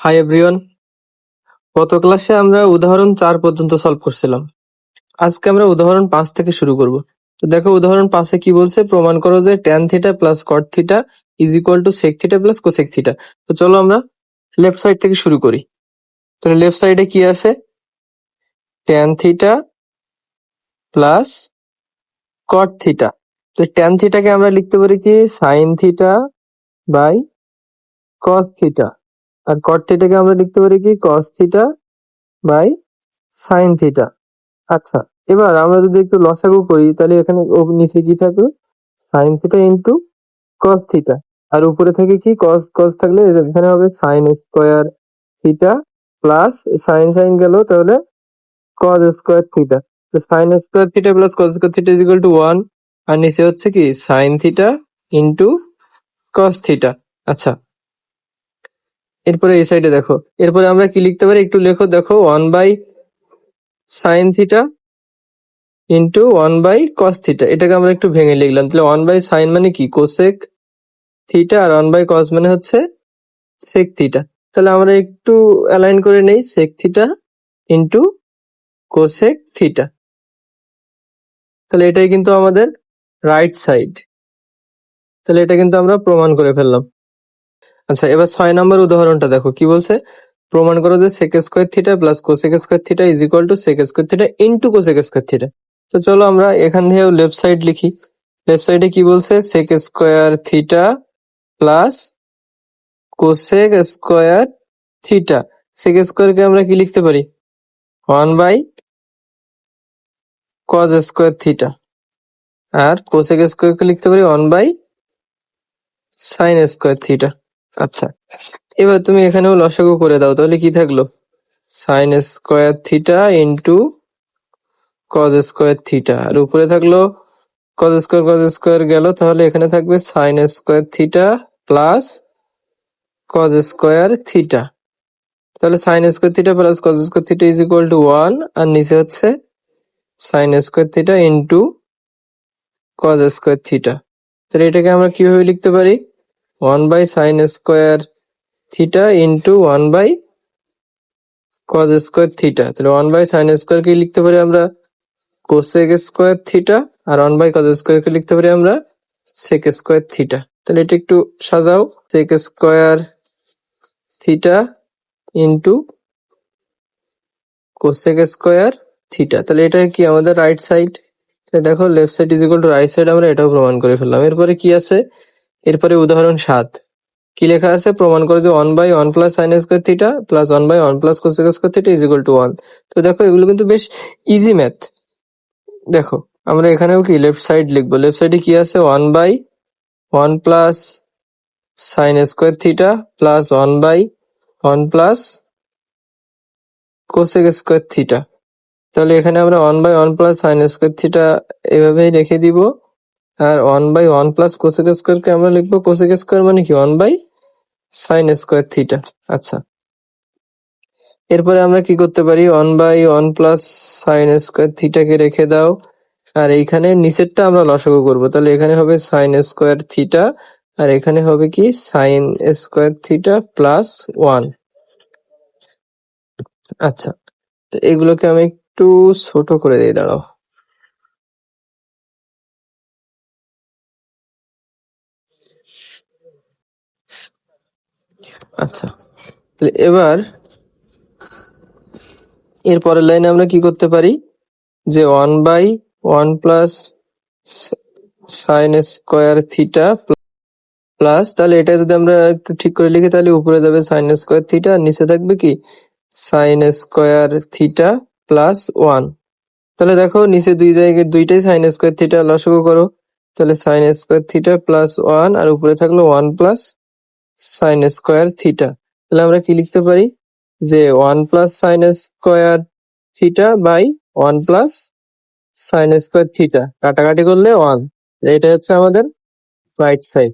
Hi everyone, গত ক্লাসে আমরা উদাহরণ 4 পর্যন্ত সলভ করছিলাম। আজকে আমরা উদাহরণ 5 থেকে শুরু করব। তো দেখো উদাহরণ 5-এ কি বলছে, প্রমাণ করো যে tan theta plus cot theta is equal two sec theta plus cosec theta. তো চলো আমরা লেফট সাইড থেকে শুরু করি। তাহলে লেফট সাইডে কি আছে, tan theta plus cot theta. তো tan থিটাকে আমরা লিখতে পারি কি sin theta by cos theta, আর cot থিটাকে আমরা লিখতে পারি কি cos theta by sin theta. আচ্ছা, এবার আমরা যদি একটু লসাগু করি তাহলে এখানে নিচে কি থাকে, sine theta into cos theta, আর উপরে থাকে কি কস, কস থাকলে এখানে হবে sine square theta plus sine sine গেল, তাহলে কস স্কোয়ার থিটা। তো sine square theta plus cos square theta is equal to 1, আর নিচে হচ্ছে কি sine theta into cos theta. আচ্ছা, এরপরে এই সাইডে দেখো, এরপরে আমরা কি লিখতে পারি একটু লেখো, দেখো 1 by sine theta into 1 by cos theta. এটাকে আমরা একটু ভেঙে লিখলাম, তাহলে 1 বাই সাইন মানে কি কোসেক থিটা, আর 1 বাই কস মানে হচ্ছে সেক থিটা। তাহলে আমরা একটু অ্যালাইন করে নেই, sec theta into cosec theta. তাহলে এটাই কিন্তু আমাদের রাইট সাইড। তাহলে এটা কিন্তু আমরা প্রমাণ করে ফেললাম। আচ্ছা, এবার 6 নম্বর উদাহরণটা দেখো কি বলছে, প্রমাণ করো যে sec square theta plus cosec square theta is equal to sec square theta into cosec square theta. তো চলো আমরা এখান থেকে লেফট সাইড লিখি। লেফট সাইডে কি বলছে, sec square theta plus cosec square theta. Sec স্কোয়ারকে আমরা কি লিখতে পারি 1 বাই কস স্কোয়ার থিটা, আর কোসেক স্কোয়ারকে লিখতে পারি 1 বাই সাইন স্কোয়ার থিটা। আচ্ছা, এবার তুমি এখানেও লসাগু করে দাও, তাহলে কি থাকলো sine square theta into cos square theta, আর উপরে থাকলো কস স্কোয়ার গেল, তাহলে এখানে থাকবে sine square theta plus cos square theta. তাহলে sine square theta plus cos square theta is equal to 1, আর নিচে হচ্ছে sine square theta into cos square theta. তাহলে এটাকে আমরা কিভাবে লিখতে পারি 1 by sine square theta into 1 by cos square theta. তাহলে 1 বাই সাইন স্কোয়ার কে লিখতে পারি আমরা কোসেক স্কোয়ার থিটা, আর 1 বাই কস স্কোয়ার কে লিখতে পারি আমরা সেক স্কোয়ার থিটা। তাহলে এটা একটু সাজাও, sec square theta into cosec square theta. তাহলে এটা কি আমাদের রাইট সাইড। দেখো left side is equal to right side, আমরা এটাও প্রমাণ করে ফেললাম। এরপরে কি আছে, এরপরে উদাহরণ 7 কি লেখা আছে, প্রমাণ করে যে 1 by 1 plus sine square theta plus 1 by 1 plus cosec square theta is equal to 1। তো দেখো এগুলো কিন্তু বেশ ইজি ম্যাথ। দেখো আমরা এখানেও কি লেফট সাইড লিখবো, লেফট সাইডে কি আছে 1 by 1 plus sine square theta plus 1 by 1 plus cosec square theta. তাহলে এখানে আমরা 1 by 1 plus sine square theta এভাবেই রেখে দিব, আর 1 বাই 1 প্লাস কোসেক স্কোয়ার কে আমরা লিখবো কোসেক স্কোয়ার মানে কি 1 বাই সাইন স্কোয়ার থিটা। আচ্ছা, এরপরে আমরা কি করতে পারি 1 বাই 1 প্লাস সাইন স্কোয়ার থিটাকে রেখে দাও, আর এইখানে নিচেরটা আমরা লসাগু করব। তাহলে এখানে হবে সাইন স্কোয়ার থিটা, আর এখানে হবে কি সাইন স্কোয়ার থিটা প্লাস 1। আচ্ছা, তো এগুলোকে আমি একটু ছোট করে দিই, দাঁড়াও। আচ্ছা, তাহলে এবার এর পরের লাইনে আমরা কি করতে পারি যে 1 by 1 plus sine square theta plus, তাহলে এটা যদি আমরা একটু ঠিক করে লিখি তাহলে উপরে যাবে সাইন স্কোয়ার থিটা, আর নিচে থাকবে কি সাইন স্কোয়ার থিটা প্লাস 1। তাহলে দেখো নিচে দুই জায়গায় দুইটাই সাইন স্কোয়ার থিটা, লসাগু করো। তাহলে সাইন স্কোয়ার থিটা প্লাস 1, আর উপরে থাকলো 1 প্লাস সাইন স্কোয়ার থিটা। তাহলে আমরা কি লিখতে পারি যে 1 plus sine square theta by 1 plus sine square theta, কাটাকাটি করলে 1। এটা হচ্ছে আমাদের রাইট সাইড।